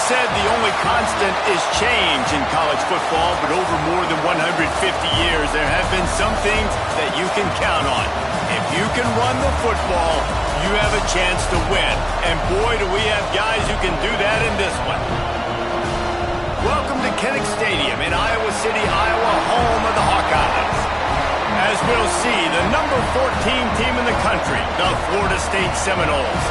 said the only constant is change in college football, but over more than 150 years, there have been some things that you can count on. If you can run the football, you have a chance to win. And boy, do we have guys who can do that in this one. Welcome to Kinnick Stadium in Iowa City, Iowa, home of the Hawkeyes. As we'll see, the number 14 team in the country, the Florida State Seminoles,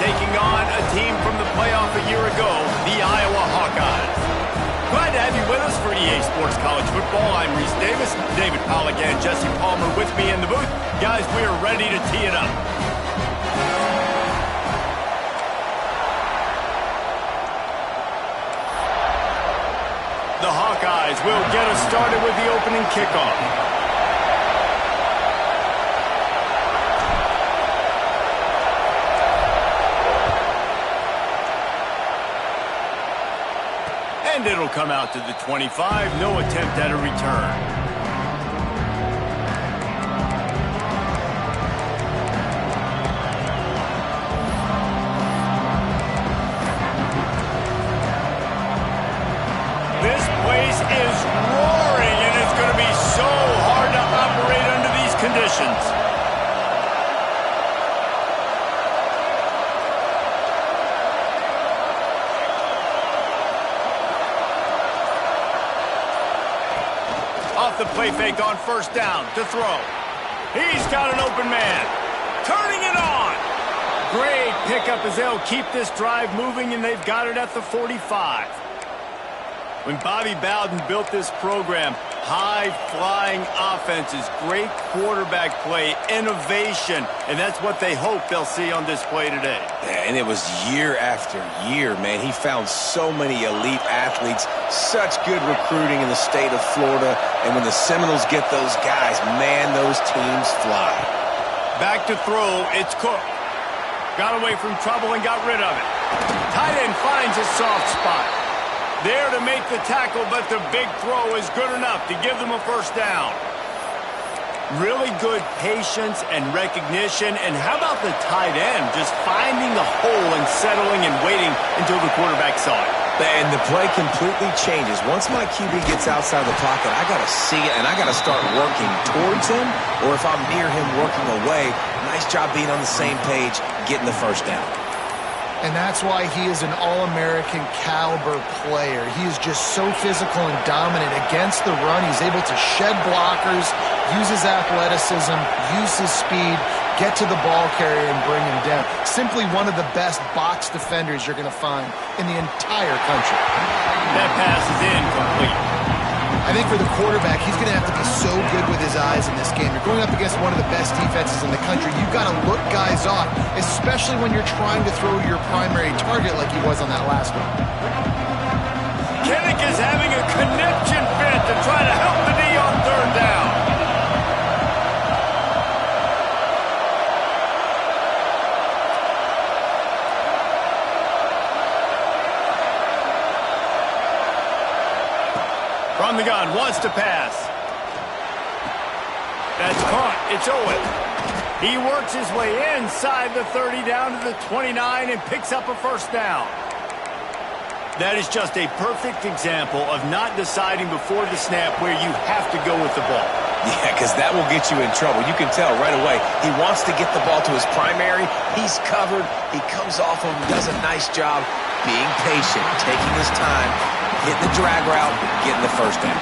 taking on a team from the playoff a year ago, the Iowa Hawkeyes. Glad to have you with us for EA Sports College Football. I'm Reese Davis, David Pollack and Jesse Palmer with me in the booth. Guys, we are ready to tee it up. The Hawkeyes will get us started with the opening kickoff. And it'll come out to the 25. No attempt at a return. This place is roaring, and it's going to be so hard to operate under these conditions. Off the play fake on first down to throw. He's got an open man. Turning it on. Great pickup as they'll keep this drive moving, and they've got it at the 45. When Bobby Bowden built this program, high-flying offenses, great quarterback play, innovation, and that's what they hope they'll see on display today. Yeah, and it was year after year, man. He found so many elite athletes, such good recruiting in the state of Florida, and when the Seminoles get those guys, man, those teams fly. Back to throw, it's Cook. Got away from trouble and got rid of it. Tight end finds a soft spot. There to make the tackle, but the big throw is good enough to give them a first down. Really good patience and recognition. And how about the tight end just finding the hole and settling and waiting until the quarterback saw it? And the play completely changes. Once my QB gets outside the pocket, I got to see it, and I got to start working towards him, or if I'm near him working away, nice job being on the same page, getting the first down. And that's why he is an All-American caliber player. He is just so physical and dominant against the run. He's able to shed blockers, use his athleticism, use his speed, get to the ball carrier and bring him down. Simply one of the best box defenders you're going to find in the entire country. That pass is incomplete. I think for the quarterback, he's going to have to be so good with his eyes in this game. You're going up against one of the best defenses in the country. You've got to look guys off, especially when you're trying to throw to your primary target like he was on that last one. Kinnick is having a connection fit to try to help the D on third down. From the gun, wants to pass. That's caught. It's Owen. He works his way inside the 30 down to the 29 and picks up a first down. That is just a perfect example of not deciding before the snap where you have to go with the ball. Yeah, because that will get you in trouble. You can tell right away he wants to get the ball to his primary. He's covered. He comes off of him, does a nice job being patient, taking his time, hitting the drag route, getting the first down.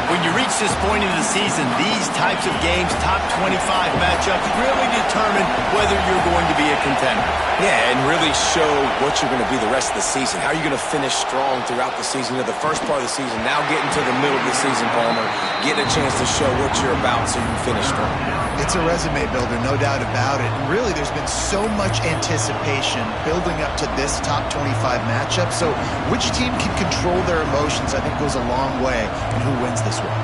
When you reach this point in the season, these types of games, top 25 matchups, really determine whether you're going to be a contender. Yeah, and really show what you're going to be the rest of the season. How are you going to finish strong throughout the season? The first part of the season, now getting to the middle of the season, Palmer, getting a chance to show what you're about so you can finish strong. It's a resume builder, no doubt about it. And really, there's been so much anticipation building up to this top 25 matchup. So which team can control their emotions, I think, goes a long way in who wins this one.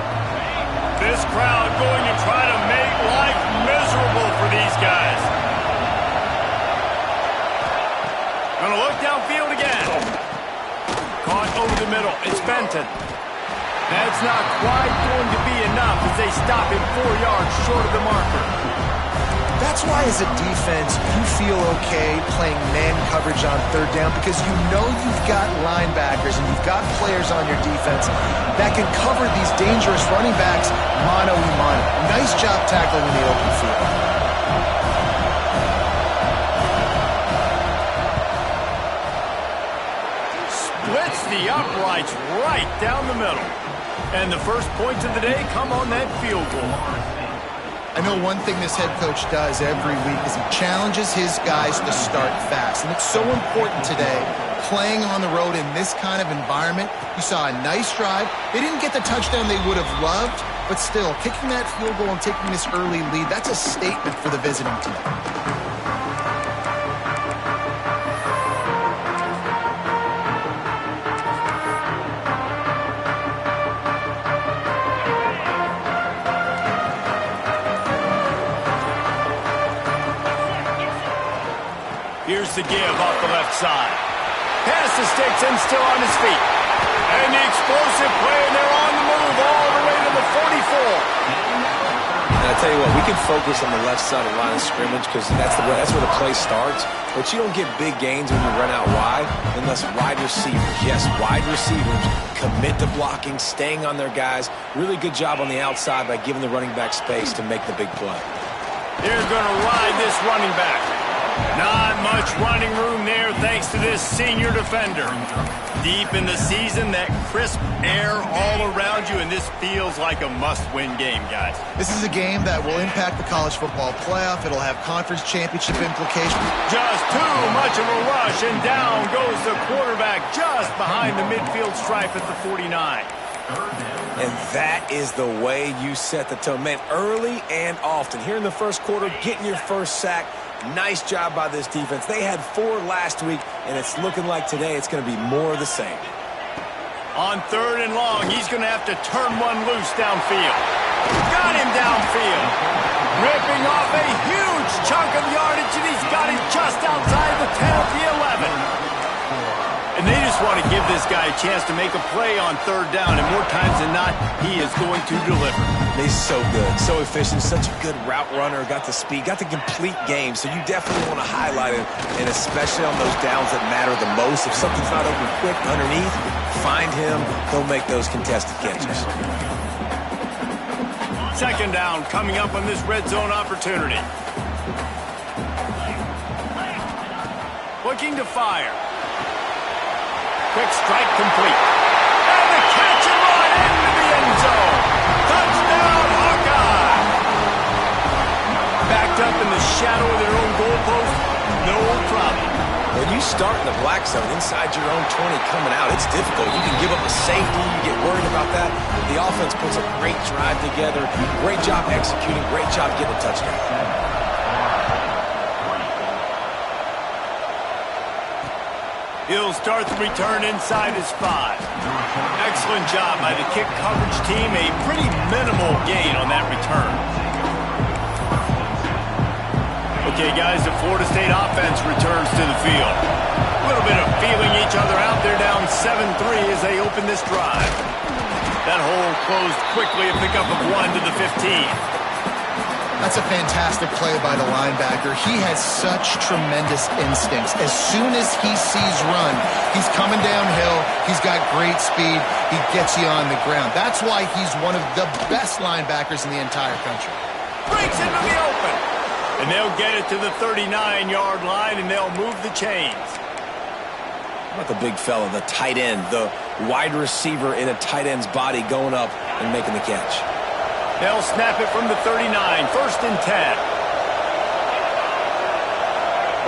This crowd going to try to make life miserable for these guys. Going to look downfield again. Caught over the middle. It's Benton. That's not quite going to be enough as they stop him 4 yards short of the marker. That's why as a defense, you feel okay playing man coverage on third down because you know you've got linebackers and you've got players on your defense that can cover these dangerous running backs mano-a-mano. Nice job tackling in the open field. Splits the uprights right down the middle. And the first points of the day come on that field goal. I know one thing this head coach does every week is he challenges his guys to start fast. And it's so important today, playing on the road in this kind of environment. You saw a nice drive. They didn't get the touchdown they would have loved, but still, kicking that field goal and taking this early lead, that's a statement for the visiting team. Here's the give off the left side. Pass the sticks and still on his feet. And the explosive play, and they're on the move all the way to the 44. And I tell you what, we can focus on the left side of the line of scrimmage because that's where the play starts. But you don't get big gains when you run out wide unless wide receivers, yes, wide receivers commit to blocking, staying on their guys. Really good job on the outside by giving the running back space to make the big play. They're going to ride this running back. Not much running room there thanks to this senior defender. Deep in the season, that crisp air all around you, and this feels like a must-win game, guys. This is a game that will impact the college football playoff. It'll have conference championship implications. Just too much of a rush, and down goes the quarterback just behind the midfield stripe at the 49. And that is the way you set the tone. Man, early and often. Here in the first quarter, getting your first sack. Nice job by this defense. They had 4 last week, and it's looking like today it's going to be more of the same. On 3rd and long, he's going to have to turn one loose downfield. Got him downfield. Ripping off a huge chunk of yardage, and he's got it just outside the 10 of the 11. And they just want to give this guy a chance to make a play on 3rd down, and more times than not, he is going to deliver. He's so good, so efficient, such a good route runner, got the speed, got the complete game, so you definitely want to highlight him, and especially on those downs that matter the most. If something's not open quick underneath, find him, he'll make those contested catches. 2nd down coming up on this red zone opportunity. Looking to fire. Quick strike complete. And the catch and run into the end zone. Touchdown, Hawkeye! Backed up in the shadow of their own goalpost, no problem. When you start in the black zone inside your own 20 coming out, it's difficult. You can give up a safety. You get worried about that. The offense puts a great drive together. Great job executing. Great job getting a touchdown. He'll start the return inside his 5. Excellent job by the kick coverage team. A pretty minimal gain on that return. Okay, guys, the Florida State offense returns to the field. A little bit of feeling each other out. They're down 7-3 as they open this drive. That hole closed quickly, a pickup of 1 to the 15. That's a fantastic play by the linebacker. He has such tremendous instincts. As soon as he sees run, he's coming downhill. He's got great speed. He gets you on the ground. That's why he's one of the best linebackers in the entire country. Breaks into the open. And they'll get it to the 39-yard line, and they'll move the chains. How about the big fella, the tight end, the wide receiver in a tight end's body going up and making the catch? They'll snap it from the 39, 1st and 10.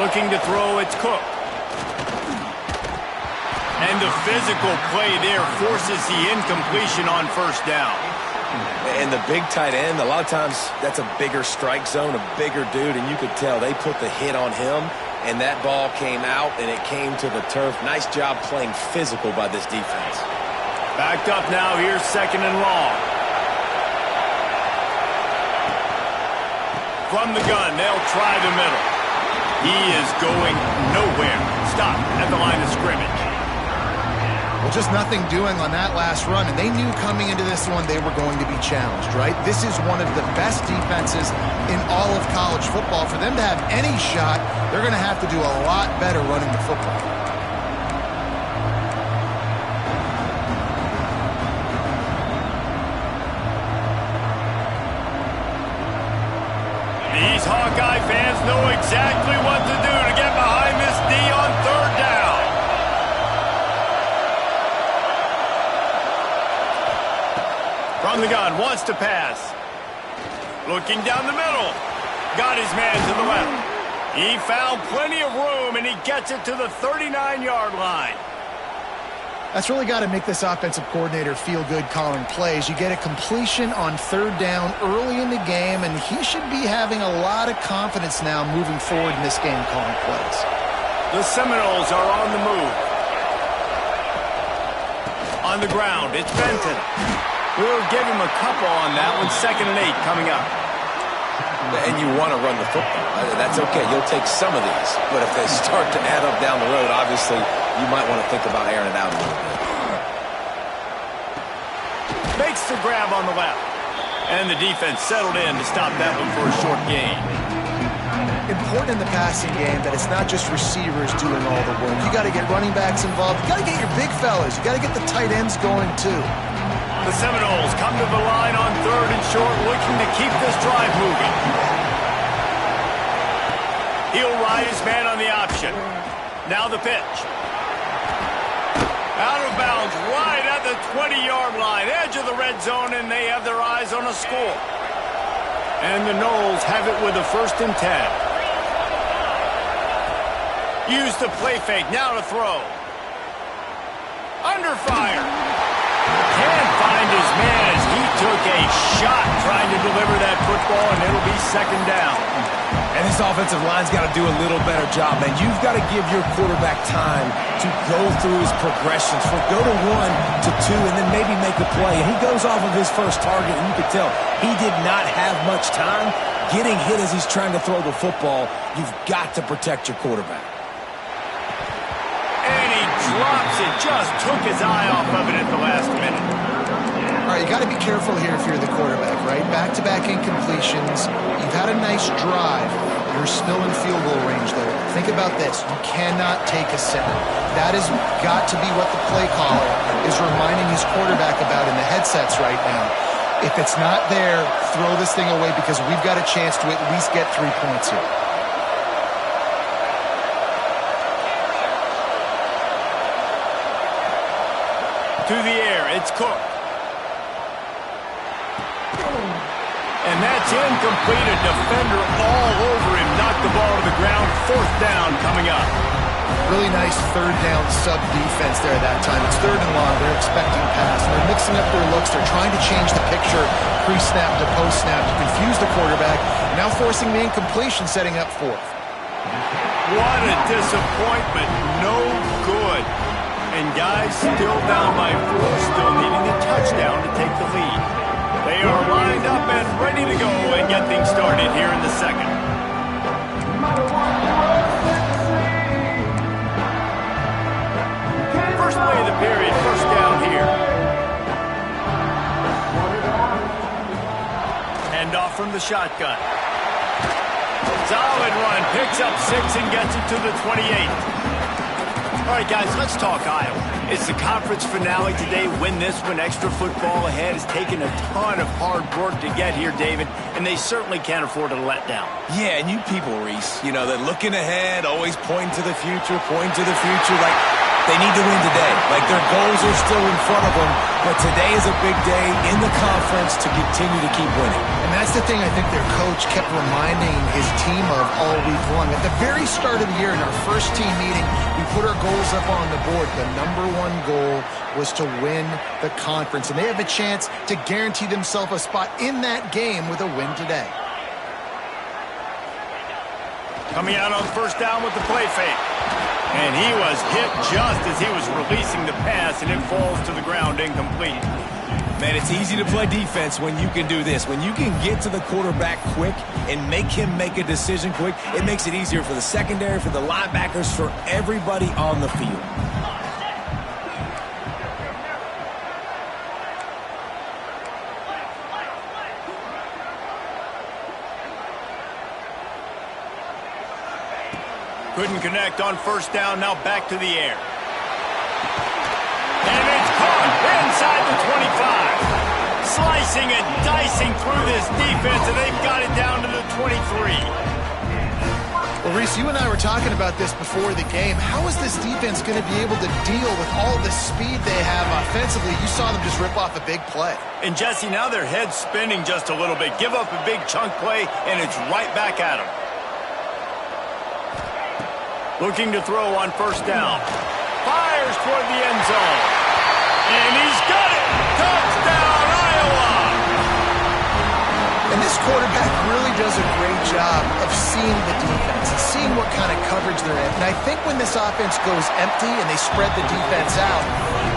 Looking to throw, it's Cook. And the physical play there forces the incompletion on 1st down. And the big tight end, a lot of times that's a bigger strike zone, a bigger dude, and you could tell they put the hit on him, and that ball came out, and it came to the turf. Nice job playing physical by this defense. Backed up now, here's 2nd and long. From the gun, they'll try the middle. He is going nowhere. Stop at the line of scrimmage. Well, just nothing doing on that last run, and they knew coming into this one they were going to be challenged, right? This is one of the best defenses in all of college football. For them to have any shot, they're going to have to do a lot better running the football. These Hawkeye fans know exactly what to do to get behind this D on third down. From the gun, wants to pass. Looking down the middle. Got his man to the left. He found plenty of room, and he gets it to the 39-yard line. That's really got to make this offensive coordinator feel good calling plays. You get a completion on third down early in the game, and he should be having a lot of confidence now moving forward in this game calling plays. The Seminoles are on the move. On the ground, it's Benton. We'll give him a couple on that one. 2nd and 8 coming up. And you want to run the football. That's okay. You'll take some of these. But if they start to add up down the road, obviously, you might want to think about airing it out a little bit. Makes the grab on the left. And the defense settled in to stop that one for a short gain. Important in the passing game that it's not just receivers doing all the work. You got to get running backs involved. You got to get your big fellas. You got to get the tight ends going, too. The Seminoles come to the line on 3rd and short, looking to keep this drive moving. He'll ride his man on the option. Now the pitch. Out of bounds, right at the 20-yard line, edge of the red zone, and they have their eyes on a score. And the Noles have it with a 1st and 10. Use the play fake, now to throw. Under fire. Can't find his man as he took a shot trying to deliver that football, and it'll be 2nd down. And this offensive line's got to do a little better job, man. You've got to give your quarterback time to go through his progressions. Go to 1 to 2 and then maybe make a play. And he goes off of his first target, and you can tell he did not have much time getting hit as he's trying to throw the football. You've got to protect your quarterback. And he drops it, just took his eye off of it at the last minute. All right, you got to be careful here if you're the quarterback, right? Back-to-back incompletions. You've had a nice drive. You're still in field goal range, though. Think about this. You cannot take a sack. That has got to be what the play caller is reminding his quarterback about in the headsets right now. If it's not there, throw this thing away because we've got a chance to at least get 3 points here. To the air, it's Cook. And that's incomplete. A defender all over him. Knocked the ball to the ground. 4th down coming up. Really nice 3rd down sub defense there that time. It's 3rd and long. They're expecting pass. And they're mixing up their looks. They're trying to change the picture pre-snap to post-snap to confuse the quarterback. Now forcing the incompletion, setting up 4th. What a disappointment. No good. And guys still down by 4, still needing a touchdown to take the lead. They are lined up and ready to go and get things started here in the 2nd. First play of the period, 1st down here. Hand off from the shotgun. Solid run, picks up 6 and gets it to the 28. All right, guys, let's talk Iowa. It's the conference finale today. Win this one. Extra football ahead. Has taken a ton of hard work to get here, David, and they certainly can't afford to let down. Yeah, and you people, Reese, you know, they're looking ahead, always pointing to the future, like they need to win today. Like their goals are still in front of them, but today is a big day in the conference to continue to keep winning. And that's the thing I think their coach kept reminding his team of all week long. At the very start of the year in our first team meeting, we put our goals up on the board. The #1 goal was to win the conference, and they have a chance to guarantee themselves a spot in that game with a win today. Coming out on 1st down with the play fake. And he was hit just as he was releasing the pass, and it falls to the ground incomplete. Man, it's easy to play defense when you can do this. When you can get to the quarterback quick and make him make a decision quick, it makes it easier for the secondary, for the linebackers, for everybody on the field. Couldn't connect on first down, now back to the air. And it's caught inside the 25. Slicing and dicing through this defense, and they've got it down to the 23. Well, Reese, you and I were talking about this before the game. How is this defense going to be able to deal with all the speed they have offensively? You saw them just rip off a big play. And, Jesse, now their head's spinning just a little bit. Give up a big chunk play, and it's right back at them. Looking to throw on first down. Fires toward the end zone. And he's got it! Touchdown, Iowa! And this quarterback really does a great job of seeing the defense and seeing what kind of coverage they're in. And I think when this offense goes empty and they spread the defense out,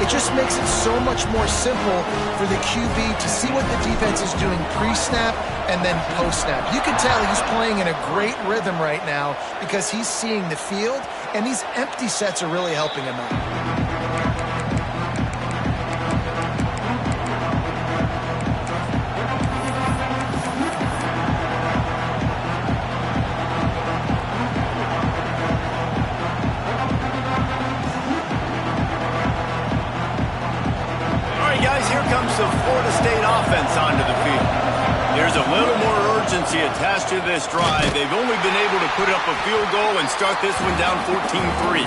it just makes it so much more simple for the QB to see what the defense is doing pre-snap and then post-snap. You can tell he's playing in a great rhythm right now because he's seeing the field, and these empty sets are really helping him out. The Florida State offense onto the field. There's a little more urgency attached to this drive. They've only been able to put up a field goal and start this one down 14-3.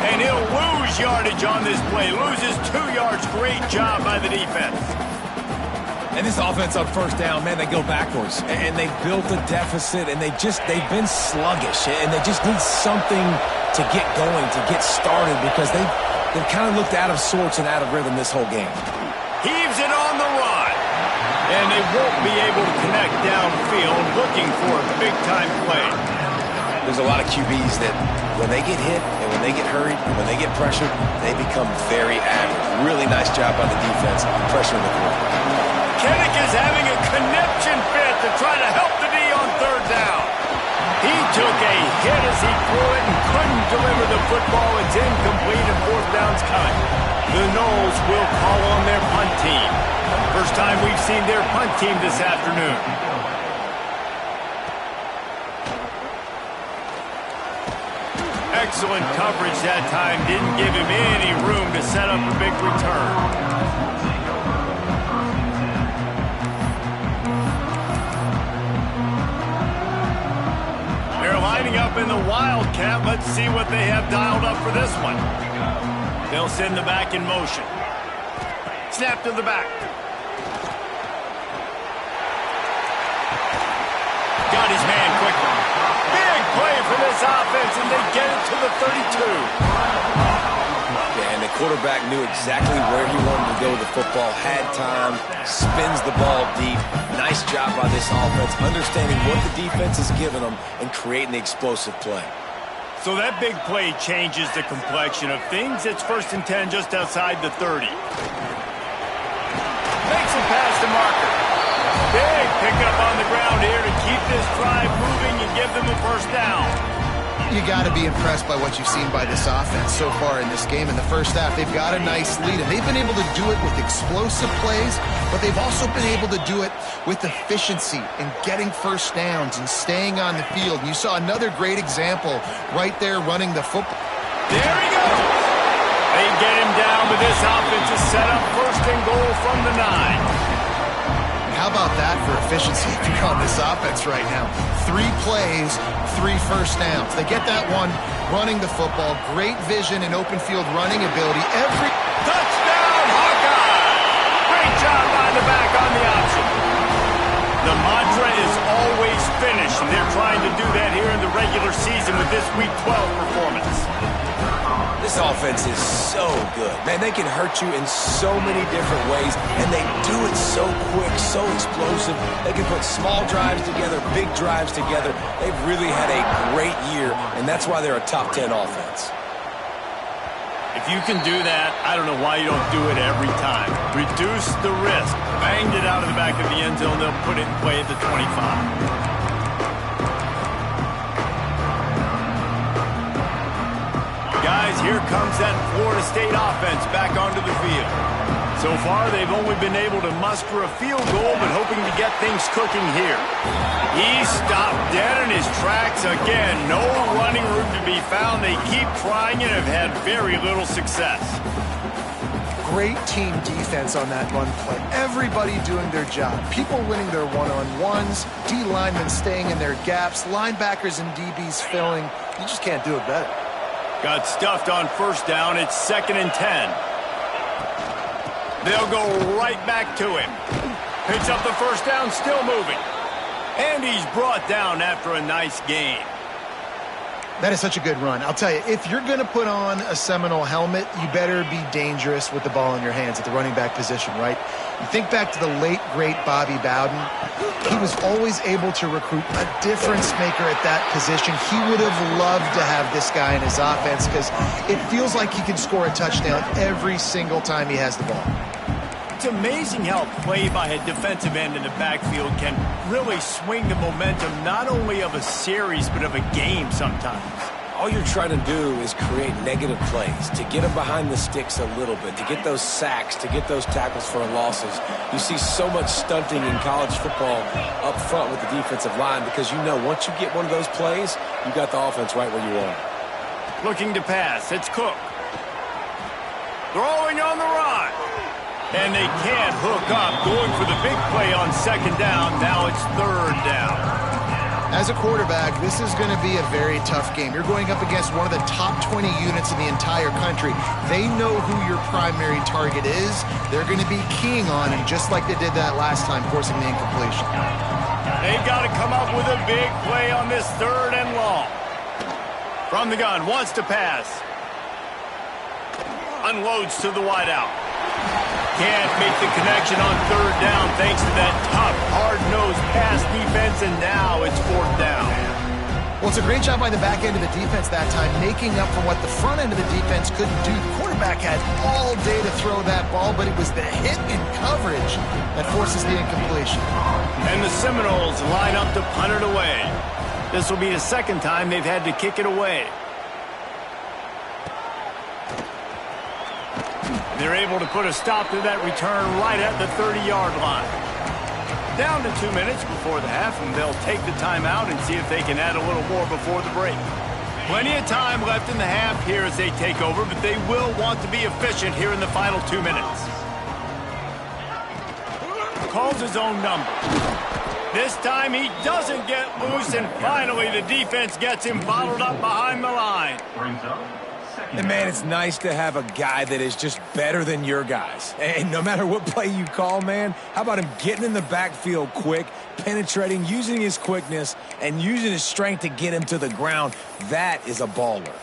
And he'll lose yardage on this play. Loses 2 yards. Great job by the defense. And this offense on first down, man, they go backwards. And they've built a deficit, and they've been sluggish. And they just need something to get going, to get started, because they've kind of looked out of sorts and out of rhythm this whole game. Heaves it on the run. And they won't be able to connect downfield, looking for a big-time play. There's a lot of QBs that when they get hit and when they get hurried and when they get pressured, they become very average. Really nice job by the defense, pressuring the quarterback. Kinnick is having a conniption fit to try to help the D on third down. He took a hit as he threw it and couldn't deliver the football. It's incomplete and fourth down's coming. The Noles will call on their punt team. First time we've seen their punt team this afternoon. Excellent coverage that time. Didn't give him any room to set up a big return. They're lining up in the Wildcat. Let's see what they have dialed up for this one. They'll send the back in motion. Snap to the back. Got his man quickly. Big play for this offense, and they get it to the 32. Yeah, and the quarterback knew exactly where he wanted to go with the football, had time, spins the ball deep. Nice job by this offense, understanding what the defense is giving them and creating the explosive play. So that big play changes the complexion of things. It's 1st and 10 just outside the 30. Makes him pass the marker. Big pickup on the ground here to keep this drive moving and give them a first down. You got to be impressed by what you've seen by this offense so far in this game. In the first half, they've got a nice lead, and they've been able to do it with explosive plays, but they've also been able to do it with efficiency and getting first downs and staying on the field. You saw another great example right there running the football. There he goes. They get him down, but this offense is set up 1st and goal from the 9. How about that for efficiency on this offense right now? 3 plays, 3 first downs. They get that one running the football. Great vision and open field running ability. Every touchdown, Hawkeye! Great job by the back on the option. The mantra is always finish, and they're trying to do that here in the regular season with this Week 12 performance. This offense is so good. Man, they can hurt you in so many different ways, and they do it so quick, so explosive. They can put small drives together, big drives together. They've really had a great year, and that's why they're a top 10 offense. If you can do that, I don't know why you don't do it every time. Reduce the risk. Banged it out of the back of the end zone. They'll put it in play at the 25. Guys, here comes that Florida State offense back onto the field. So far, they've only been able to muster a field goal, but hoping to get things cooking here. He stopped dead in his tracks again. No running room to be found. They keep trying and have had very little success. Great team defense on that run play. Everybody doing their job. People winning their one-on-ones, D linemen staying in their gaps, linebackers and DBs filling. You just can't do it better. Got stuffed on first down. It's 2nd and 10. They'll go right back to him. Picks up the first down, still moving. And he's brought down after a nice gain. That is such a good run. I'll tell you, if you're going to put on a Seminole helmet, you better be dangerous with the ball in your hands at the running back position, right? You think back to the late, great Bobby Bowden. He was always able to recruit a difference maker at that position. He would have loved to have this guy in his offense because it feels like he can score a touchdown every single time he has the ball. It's amazing how play by a defensive end in the backfield can really swing the momentum not only of a series but of a game sometimes. All you're trying to do is create negative plays, to get them behind the sticks a little bit, to get those sacks, to get those tackles for losses. You see so much stunting in college football up front with the defensive line because you know once you get one of those plays, you got the offense right where you want it. Looking to pass. It's Cook. Throwing on the run. And they can't hook up. Going for the big play on 2nd down. Now it's 3rd down. As a quarterback, this is going to be a very tough game. You're going up against one of the top 20 units in the entire country. They know who your primary target is. They're going to be keying on him, just like they did that last time, forcing the incompletion. They got to come up with a big play on this 3rd and long. From the gun, wants to pass. Unloads to the wideout. Can't make the connection on 3rd down thanks to that tough, hard-nosed pass defense, and now it's 4th down. Well, it's a great job by the back end of the defense that time, making up for what the front end of the defense couldn't do. The quarterback had all day to throw that ball, but it was the hit in coverage that forces the incompletion. And the Seminoles line up to punt it away. This will be the 2nd time they've had to kick it away. They're able to put a stop to that return right at the 30-yard line. Down to 2 minutes before the half, and they'll take the timeout and see if they can add a little more before the break. Plenty of time left in the half here as they take over, but they will want to be efficient here in the final 2 minutes. Calls his own number. This time he doesn't get loose, and finally the defense gets him bottled up behind the line. And, man, it's nice to have a guy that is just better than your guys. And no matter what play you call, man, how about him getting in the backfield quick, penetrating, using his quickness, and using his strength to get him to the ground? That is a baller.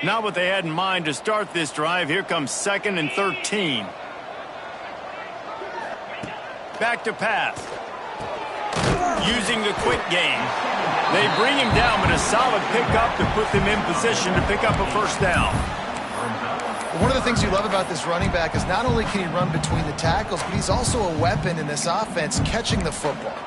Not what they had in mind to start this drive. Here comes 2nd and 13. Back to pass. Using the quick game. They bring him down, but a solid pickup to put them in position to pick up a 1st down. One of the things you love about this running back is not only can he run between the tackles, but he's also a weapon in this offense catching the football.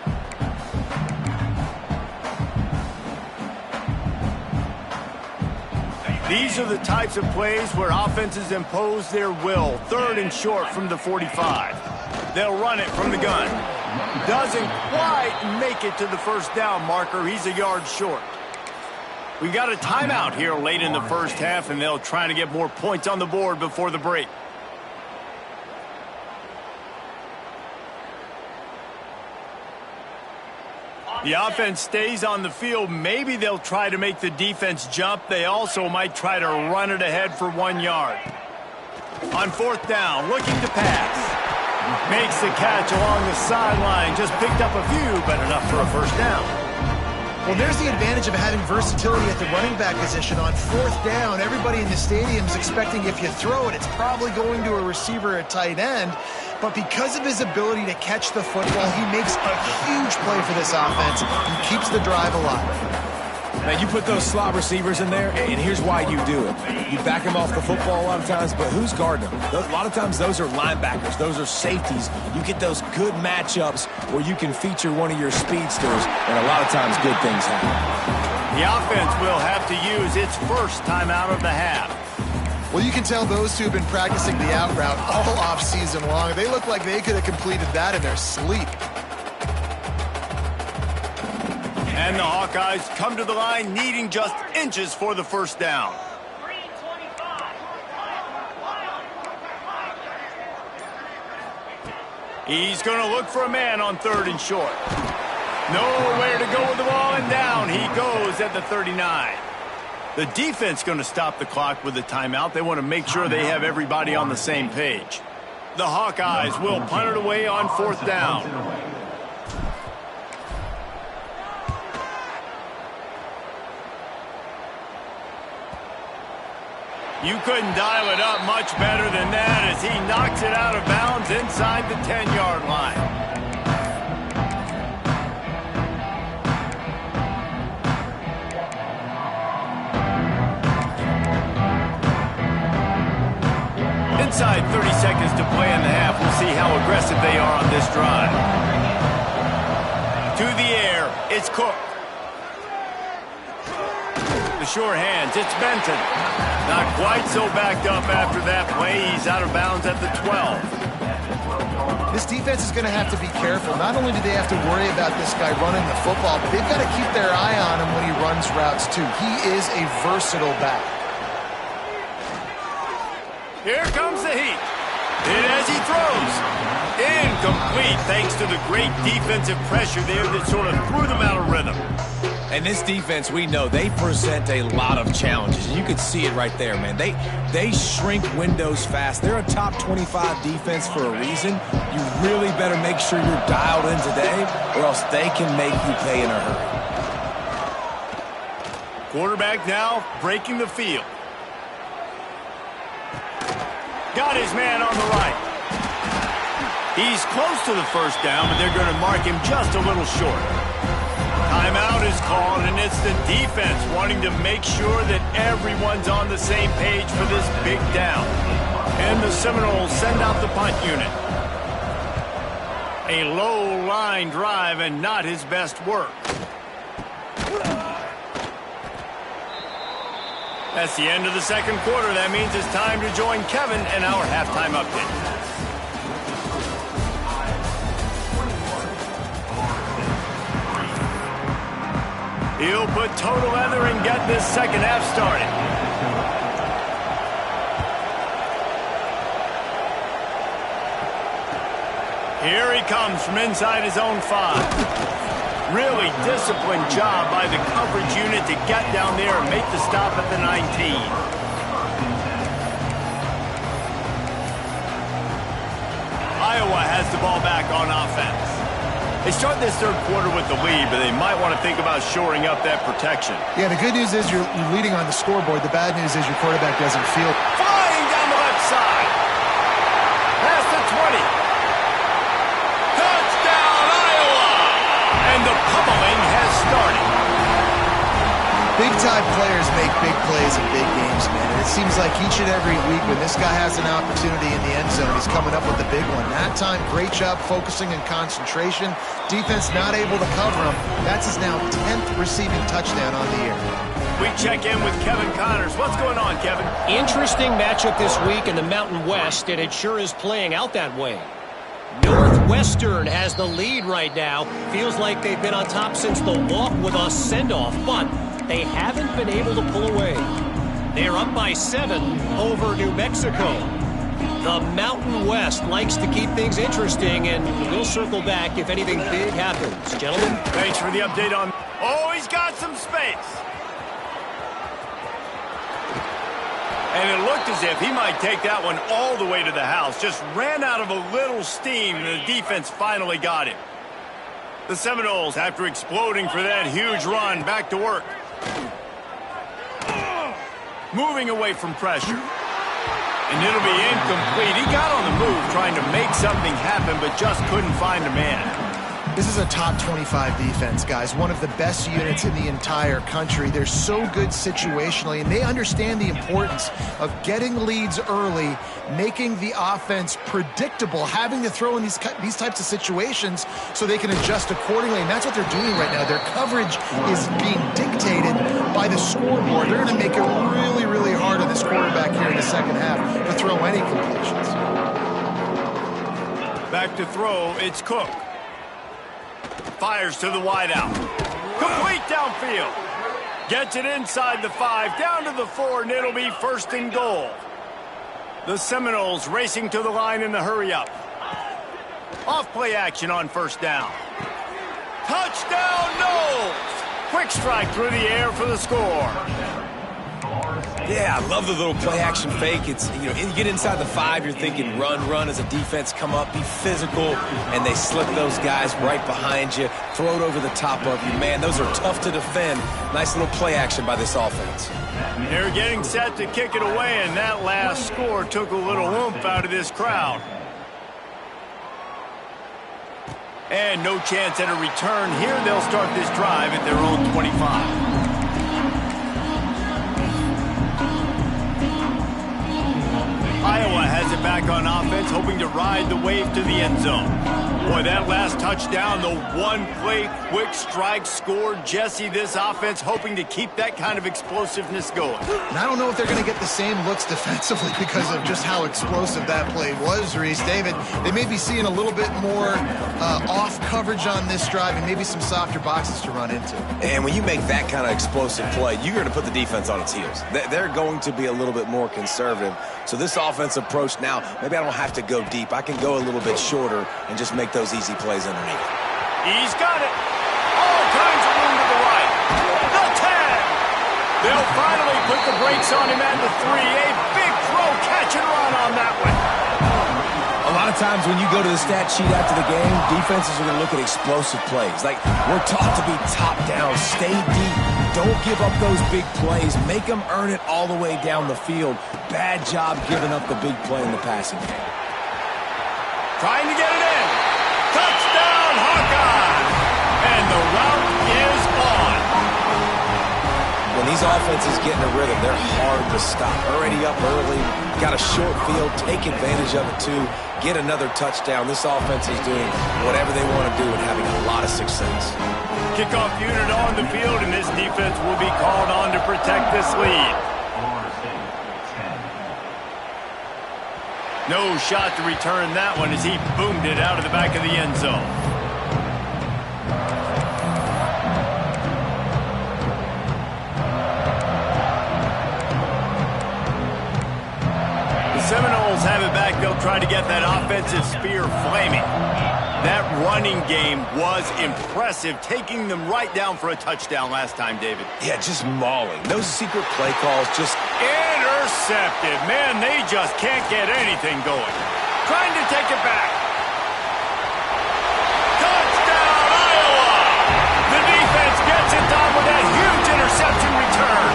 These are the types of plays where offenses impose their will. 3rd and short from the 45. They'll run it from the gun. Doesn't quite make it to the 1st down marker. He's a yard short. We got a timeout here late in the 1st half, and they'll try to get more points on the board before the break. The offense stays on the field. Maybe they'll try to make the defense jump. They also might try to run it ahead for 1 yard. On 4th down, looking to pass. Makes the catch along the sideline. Just picked up a few, but enough for a 1st down. Well, there's the advantage of having versatility at the running back position. On 4th down, everybody in the stadium is expecting if you throw it, it's probably going to a receiver or tight end. But because of his ability to catch the football, he makes a huge play for this offense and keeps the drive alive. Now, you put those slot receivers in there, and here's why you do it. You back them off the football a lot of times, but who's guarding them? A lot of times those are linebackers. Those are safeties. You get those good matchups where you can feature one of your speedsters, and a lot of times good things happen. The offense will have to use its 1st timeout of the half. Well, you can tell those two have been practicing the out route all off season long. They look like they could have completed that in their sleep. And the Hawkeyes come to the line needing just inches for the first down. He's going to look for a man on 3rd and short. Nowhere to go with the ball, and down he goes at the 39. The defense going to stop the clock with a timeout. They want to make sure they have everybody on the same page. The Hawkeyes will punt it away on 4th down. You couldn't dial it up much better than that as he knocks it out of bounds inside the 10-yard line. Inside 30 seconds to play in the half. We'll see how aggressive they are on this drive. To the air, it's Cook. The sure hands, it's Benton. Not quite so backed up after that play. He's out of bounds at the 12. This defense is going to have to be careful. Not only do they have to worry about this guy running the football, but they've got to keep their eye on him when he runs routes too. He is a versatile back. Here comes the heat. And as he throws, incomplete thanks to the great defensive pressure there that sort of threw them out of rhythm. And this defense, we know, they present a lot of challenges. You can see it right there, man. They shrink windows fast. They're a top 25 defense for a reason. You really better make sure you're dialed in today, or else they can make you pay in a hurry. Quarterback now breaking the field. Got his man on the right. He's close to the first down, but they're going to mark him just a little short. Timeout is called, and it's the defense wanting to make sure that everyone's on the same page for this big down. And the Seminoles send out the punt unit. A low line drive and not his best work. That's the end of the second quarter. That means it's time to join Kevin in our halftime update. He'll put total leather and get this second half started. Here he comes from inside his own 5. Really disciplined job by the coverage unit to get down there and make the stop at the 19. Iowa has the ball back on offense. They start this third quarter with the lead, but they might want to think about shoring up that protection. Yeah, the good news is you're leading on the scoreboard. The bad news is your quarterback doesn't feel. Flying down the left side. Past the 20. Touchdown, Iowa! And the pummeling has started. Big-time players make big plays in big games, man. And it seems like each and every week when this guy has an opportunity in the end zone, he's coming up with the big one. That time, great job focusing and concentration. Defense not able to cover him. That's his now 10th receiving touchdown on the year. We check in with Kevin Connors. What's going on, Kevin? Interesting matchup this week in the Mountain West, and it sure is playing out that way. Northwestern has the lead right now. Feels like they've been on top since the walk with a send-off, but they haven't been able to pull away. They're up by 7 over New Mexico. The Mountain West likes to keep things interesting, and we'll circle back if anything big happens. Gentlemen? Thanks for the update on... Oh, he's got some space. And it looked as if he might take that one all the way to the house. Just ran out of a little steam, and the defense finally got him. The Seminoles, after exploding for that huge run, back to work. Moving away from pressure. And it'll be incomplete. He got on the move trying to make something happen, but just couldn't find a man. This is a top 25 defense, guys. One of the best units in the entire country. They're so good situationally, and they understand the importance of getting leads early, making the offense predictable, having to throw in these types of situations so they can adjust accordingly, and that's what they're doing right now. Their coverage is being dictated by the scoreboard. They're going to make it really, really hard on the best quarterback here in the second half to throw any completions. Back to throw, it's Cook. Fires to the wideout. Complete downfield. Gets it inside the 5, down to the 4, and it'll be 1st and goal. The Seminoles racing to the line in the hurry-up. Off-play action on 1st down. Touchdown, Noles! Quick strike through the air for the score. Yeah, I love the little play-action fake. It's, you get inside the 5, you're thinking run as a defense, come up, be physical, and they slip those guys right behind you, throw it over the top of you. Man, those are tough to defend. Nice little play action by this offense. They're getting set to kick it away, and that last score took a little oomph out of this crowd. And no chance at a return here. They'll start this drive at their own 25. Iowa has it back on offense, hoping to ride the wave to the end zone. Boy, that last touchdown, the one-play quick strike scored. Jesse, this offense hoping to keep that kind of explosiveness going. And I don't know if they're going to get the same looks defensively because of just how explosive that play was, Reese. David, they may be seeing a little bit more off coverage on this drive and maybe some softer boxes to run into. And when you make that kind of explosive play, you're going to put the defense on its heels. They're going to be a little bit more conservative. So this offense approach now, maybe I don't have to go deep. I can go a little bit shorter and just make those easy plays underneath. He's got it. All kinds of room to the right. The 10. They'll finally put the brakes on him at the 3. A big throw, catch and run on that one. A lot of times when you go to the stat sheet after the game, defenses are going to look at explosive plays. Like, we're taught to be top down, stay deep, don't give up those big plays, make them earn it all the way down the field. Bad job giving up the big play in the passing game. Trying to get it in. Touchdown, Hawkeye! And the route is on. When these offenses get in a rhythm, they're hard to stop. Already up early, got a short field, take advantage of it too, get another touchdown. This offense is doing whatever they want to do and having a lot of success. Kickoff unit on the field, and this defense will be called on to protect this lead. No shot to return that one as he boomed it out of the back of the end zone. The Seminoles have it back. They'll try to get that offensive spear flaming. That running game was impressive, taking them right down for a touchdown last time, David. Yeah, just mauling. Those secret play calls just... Intercepted. Man, they just can't get anything going. Trying to take it back. Touchdown, Iowa! The defense gets it done with that huge interception return.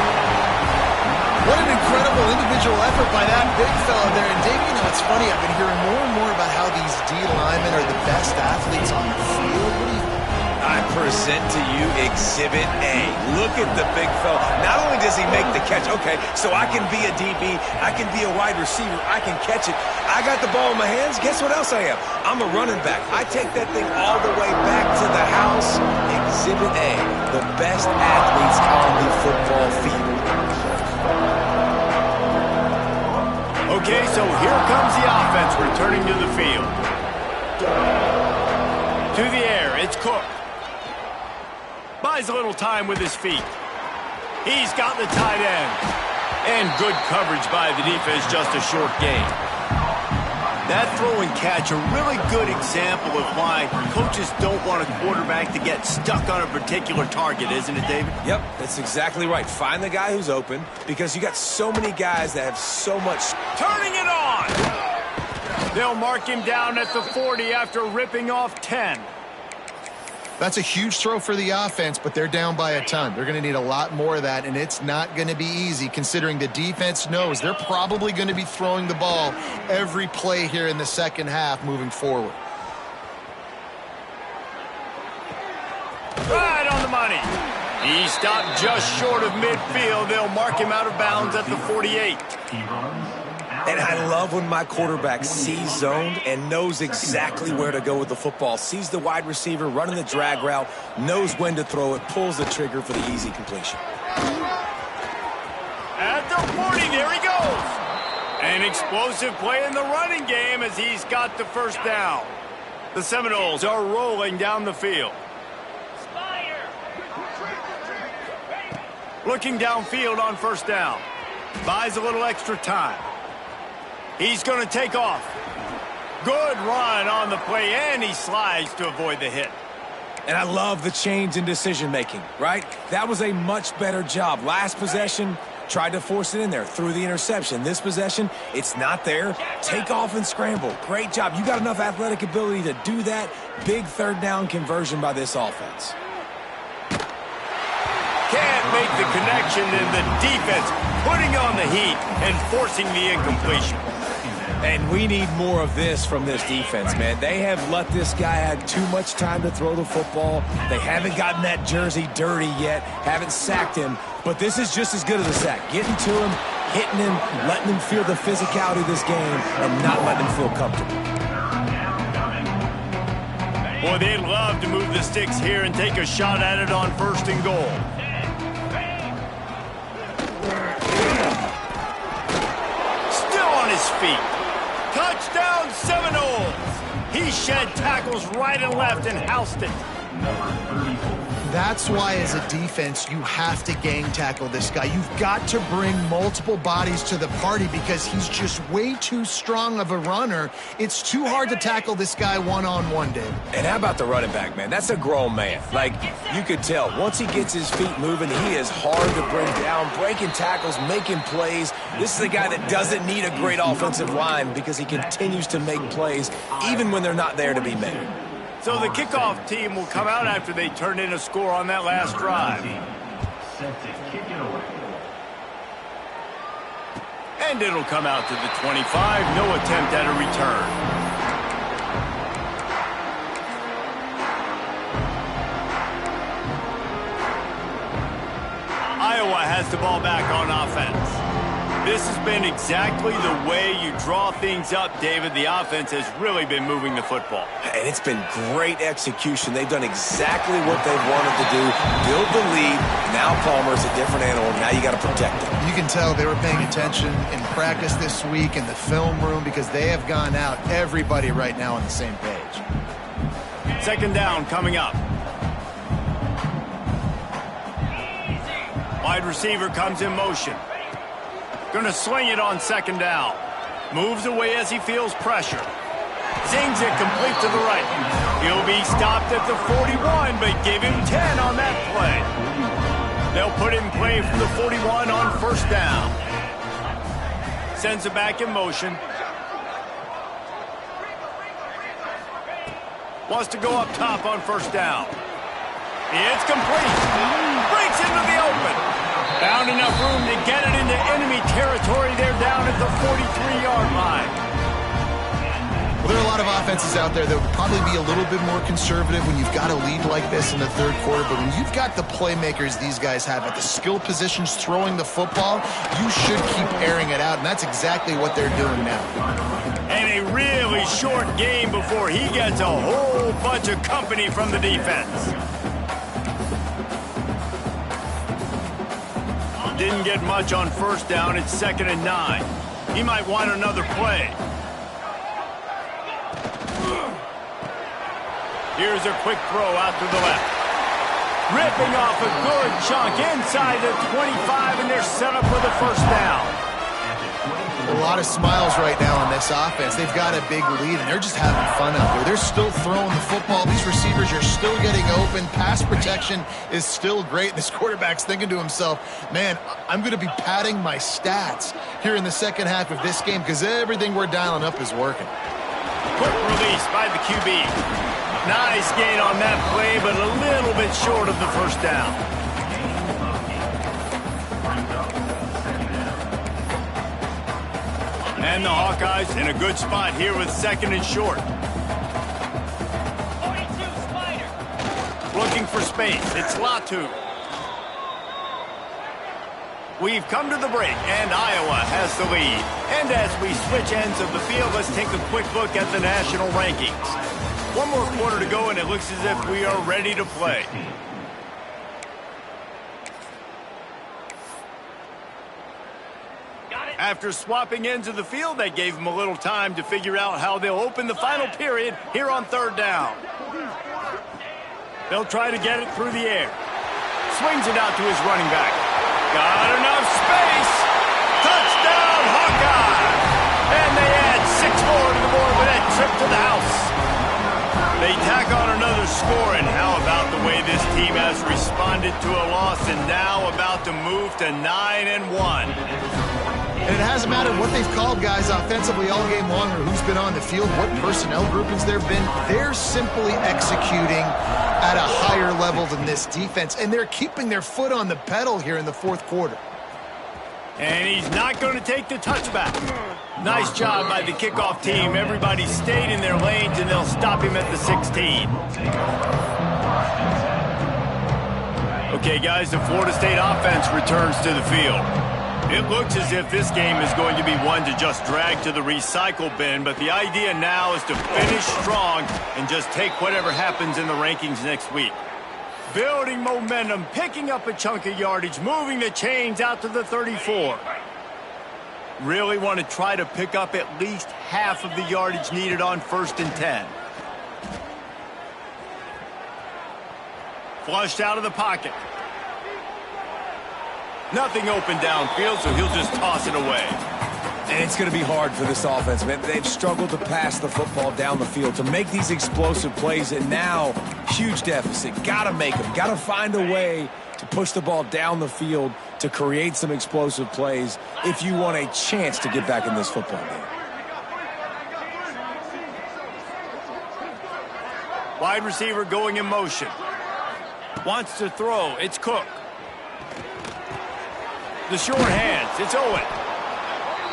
What an incredible individual effort by that big fella there. And Dave, it's funny, I've been hearing more and more about how these D linemen are the best athletes on the field. What do you think? I present to you Exhibit A. Look at the big fella. Not only does he make the catch, okay, so I can be a DB, I can be a wide receiver, I can catch it. I got the ball in my hands. Guess what else I am? I'm a running back. I take that thing all the way back to the house. Exhibit A, the best athletes on the football field. Okay, so here comes the offense returning to the field. To the air, it's Cook. Buys a little time with his feet. He's got the tight end. And good coverage by the defense, just a short gain. That throw and catch, a really good example of why coaches don't want a quarterback to get stuck on a particular target, isn't it, David? Yep, that's exactly right. Find the guy who's open because you got so many guys that have so much... Turning it on! They'll mark him down at the 40 after ripping off 10. That's a huge throw for the offense, but they're down by a ton. They're going to need a lot more of that, and it's not going to be easy considering the defense knows they're probably going to be throwing the ball every play here in the second half moving forward. Right on the money. He stopped just short of midfield. They'll mark him out of bounds at the 48. And I love when my quarterback sees zoned and knows exactly where to go with the football. Sees the wide receiver running the drag route, knows when to throw it, pulls the trigger for the easy completion. At the 40, there he goes. An explosive play in the running game as he's got the first down. The Seminoles are rolling down the field. Looking downfield on first down. Buys a little extra time. He's going to take off. Good run on the play, and he slides to avoid the hit. And I love the change in decision-making, right? That was a much better job. Last possession, tried to force it in there, threw the interception. This possession, it's not there. Take off and scramble. Great job. You got enough athletic ability to do that. Big third down conversion by this offense. Can't make the connection, and the defense putting on the heat and forcing the incompletion. And we need more of this from this defense, man. They have let this guy have too much time to throw the football. They haven't gotten that jersey dirty yet, haven't sacked him. But this is just as good as a sack. Getting to him, hitting him, letting him feel the physicality of this game, and not letting him feel comfortable. Boy, they'd love to move the sticks here and take a shot at it on 1st and goal. Still on his feet. Touchdown Seminoles! He shed tackles right and left and housed it. That's why, as a defense, you have to gang tackle this guy. You've got to bring multiple bodies to the party because he's just way too strong of a runner. It's too hard to tackle this guy one-on-one, Dave. And how about the running back, man? That's a grown man. Like, you could tell, once he gets his feet moving, he is hard to bring down, breaking tackles, making plays. This is a guy that doesn't need a great offensive line because he continues to make plays even when they're not there to be made. So the kickoff team will come out after they turn in a score on that last drive. And it'll come out to the 25. No attempt at a return. Iowa has the ball back on offense. This has been exactly the way you draw things up, David. The offense has really been moving the football. And it's been great execution. They've done exactly what they've wanted to do. Build the lead. Now Palmer's a different animal. Now you got to protect him. You can tell they were paying attention in practice this week in the film room because they have gone out, everybody right now on the same page. 2nd down coming up. Wide receiver comes in motion. Going to sling it on 2nd down. Moves away as he feels pressure. Zings it complete to the right. He'll be stopped at the 41, but give him 10 on that play. They'll put him in play from the 41 on 1st down. Sends it back in motion. Wants to go up top on 1st down. It's complete. Breaks into the open. Found enough room to get it into enemy territory. They're down at the 43-yard line. Well, there are a lot of offenses out there that would probably be a little bit more conservative when you've got a lead like this in the 3rd quarter. But when you've got the playmakers these guys have at the skill positions throwing the football, you should keep airing it out. And that's exactly what they're doing now. And a really short game before he gets a whole bunch of company from the defense. Didn't get much on 1st down. It's 2nd and 9. He might want another play. Here's a quick throw out to the left. Ripping off a good chunk inside the 25, and they're set up for the 1st down. A lot of smiles right now on this offense. They've got a big lead, and they're just having fun out there. They're still throwing the football. These receivers are still getting open. Pass protection is still great. This quarterback's thinking to himself, man, I'm going to be padding my stats here in the 2nd half of this game because everything we're dialing up is working. Quick release by the QB. Nice gain on that play, but a little bit short of the 1st down. And the Hawkeyes in a good spot here with 2nd and short. 42 Spider. Looking for space. It's Latu. We've come to the break, and Iowa has the lead. And as we switch ends of the field, let's take a quick look at the national rankings. One more quarter to go, and it looks as if we are ready to play. After swapping ends of the field, that gave them a little time to figure out how they'll open the final period here on third down. They'll try to get it through the air. Swings it out to his running back. Got enough space. Touchdown, Hawkeyes! And they add 6 more to the board with that trip to the house. They tack on another score, and how about the way this team has responded to a loss and now about to move to 9-1. And it hasn't mattered what they've called guys offensively all game long or who's been on the field, what personnel groupings there have been. They're simply executing at a higher level than this defense, and they're keeping their foot on the pedal here in the fourth quarter. And he's not going to take the touchback. Nice job by the kickoff team. Everybody stayed in their lanes, and they'll stop him at the 16. Okay, guys, the Florida State offense returns to the field. It looks as if this game is going to be one to just drag to the recycle bin, but the idea now is to finish strong and just take whatever happens in the rankings next week. Building momentum, picking up a chunk of yardage, moving the chains out to the 34. Really want to try to pick up at least half of the yardage needed on 1st and 10. Flushed out of the pocket. Nothing open downfield, so he'll just toss it away. And it's going to be hard for this offense, man. They've struggled to pass the football down the field, to make these explosive plays, and now, huge deficit. Got to make them. Got to find a way to push the ball down the field to create some explosive plays if you want a chance to get back in this football game. Wide receiver going in motion. Wants to throw. It's Cook. The short hands. It's Owen.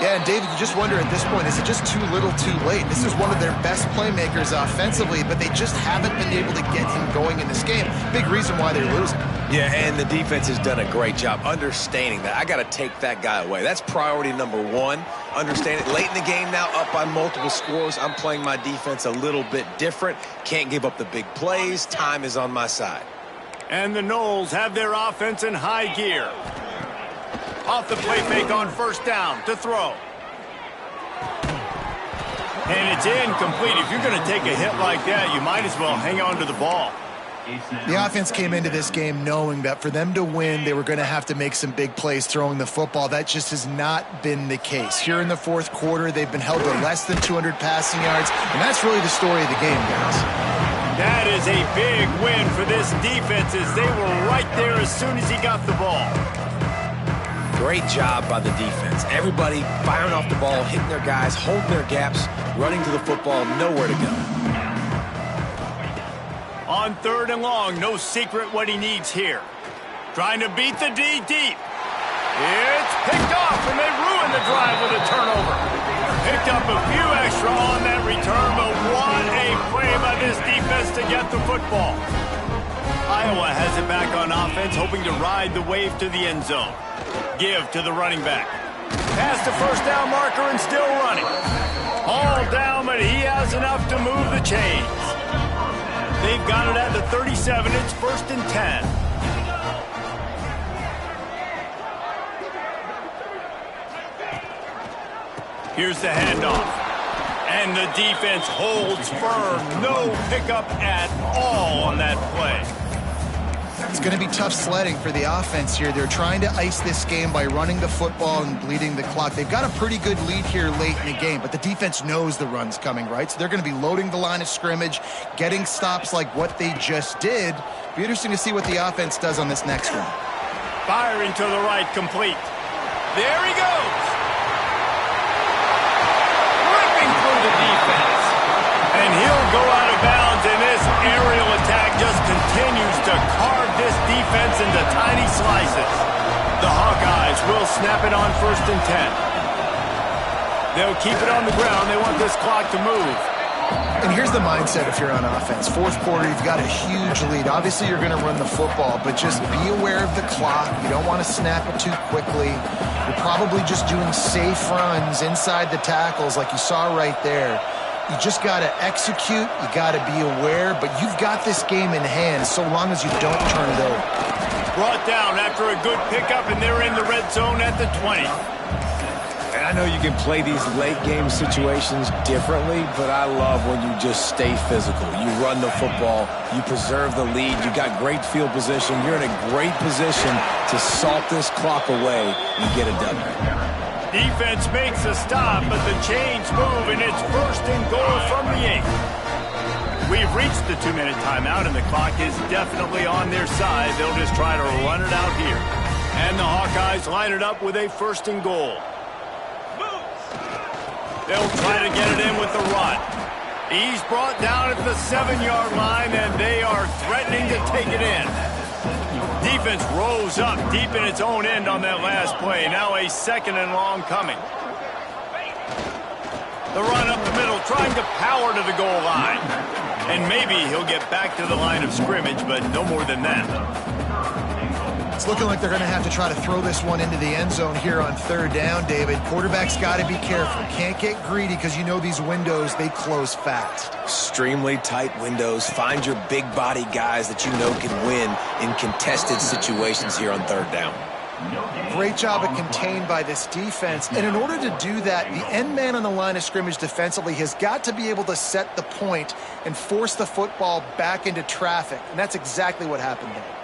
Yeah, and David, you just wonder at this point, is it just too little too late? This is one of their best playmakers offensively, but they just haven't been able to get him going in this game. Big reason why they're losing. Yeah, and the defense has done a great job understanding that. I got to take that guy away. That's priority number one. Understand it. Late in the game now, up by multiple scores. I'm playing my defense a little bit different. Can't give up the big plays. Time is on my side. And the Noles have their offense in high gear. Off the play fake on 1st down to throw. And it's incomplete. If you're going to take a hit like that, you might as well hang on to the ball. The offense came into this game knowing that for them to win, they were going to have to make some big plays throwing the football. That just has not been the case. Here in the fourth quarter, they've been held to less than 200 passing yards, and that's really the story of the game, guys. That is a big win for this defense as they were right there as soon as he got the ball. Great job by the defense. Everybody firing off the ball, hitting their guys, holding their gaps, running to the football, nowhere to go. On 3rd and long, no secret what he needs here. Trying to beat the D deep. It's picked off, and they ruin the drive with a turnover. Picked up a few extra on that return, but what a play by this defense to get the football. Iowa has it back on offense, hoping to ride the wave to the end zone. Give to the running back. Past the 1st down marker and still running. All down, but he has enough to move the chains. They've got it at the 37. It's 1st and 10. Here's the handoff. And the defense holds firm. No pickup at all on that play. It's going to be tough sledding for the offense here. They're trying to ice this game by running the football and bleeding the clock. They've got a pretty good lead here late in the game, but the defense knows the run's coming, right? So they're going to be loading the line of scrimmage, getting stops like what they just did. Be interesting to see what the offense does on this next one. Firing to the right, complete. There he goes. Ripping through the defense. And he'll go out of bounds, and this aerial attack just continues to carve this defense into tiny slices. The Hawkeyes will snap it on 1st and 10. They'll keep it on the ground. They want this clock to move. And here's the mindset if you're on offense. Fourth quarter, you've got a huge lead. Obviously, you're going to run the football, but just be aware of the clock. You don't want to snap it too quickly. You're probably just doing safe runs inside the tackles like you saw right there. You just got to execute. You got to be aware, but you've got this game in hand so long as you don't turn it over. Brought down after a good pickup, and they're in the red zone at the 20. And I know you can play these late-game situations differently, but I love when you just stay physical. You run the football, you preserve the lead, you got great field position, you're in a great position to salt this clock away and get a W. Defense makes a stop, but the chains move, and it's first and goal from the 8. We've reached the 2-minute timeout, and the clock is definitely on their side. They'll just try to run it out here. And the Hawkeyes line it up with a first and goal. They'll try to get it in with the run. He's brought down at the 7-yard line, and they are threatening to take it in. Defense rose up deep in its own end on that last play. Now a 2nd and long coming. The run up the middle, trying to power to the goal line. And maybe he'll get back to the line of scrimmage, but no more than that. It's looking like they're going to have to try to throw this one into the end zone here on 3rd down, David. Quarterback's got to be careful. Can't get greedy because you know these windows, they close fast. Extremely tight windows. Find your big body guys that you know can win in contested situations here on 3rd down. Great job of contained by this defense. And in order to do that, the end man on the line of scrimmage defensively has got to be able to set the point and force the football back into traffic. And that's exactly what happened there.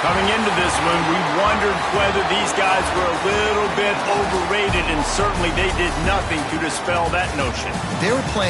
Coming into this one, we wondered whether these guys were a little bit overrated, and certainly they did nothing to dispel that notion. They were playing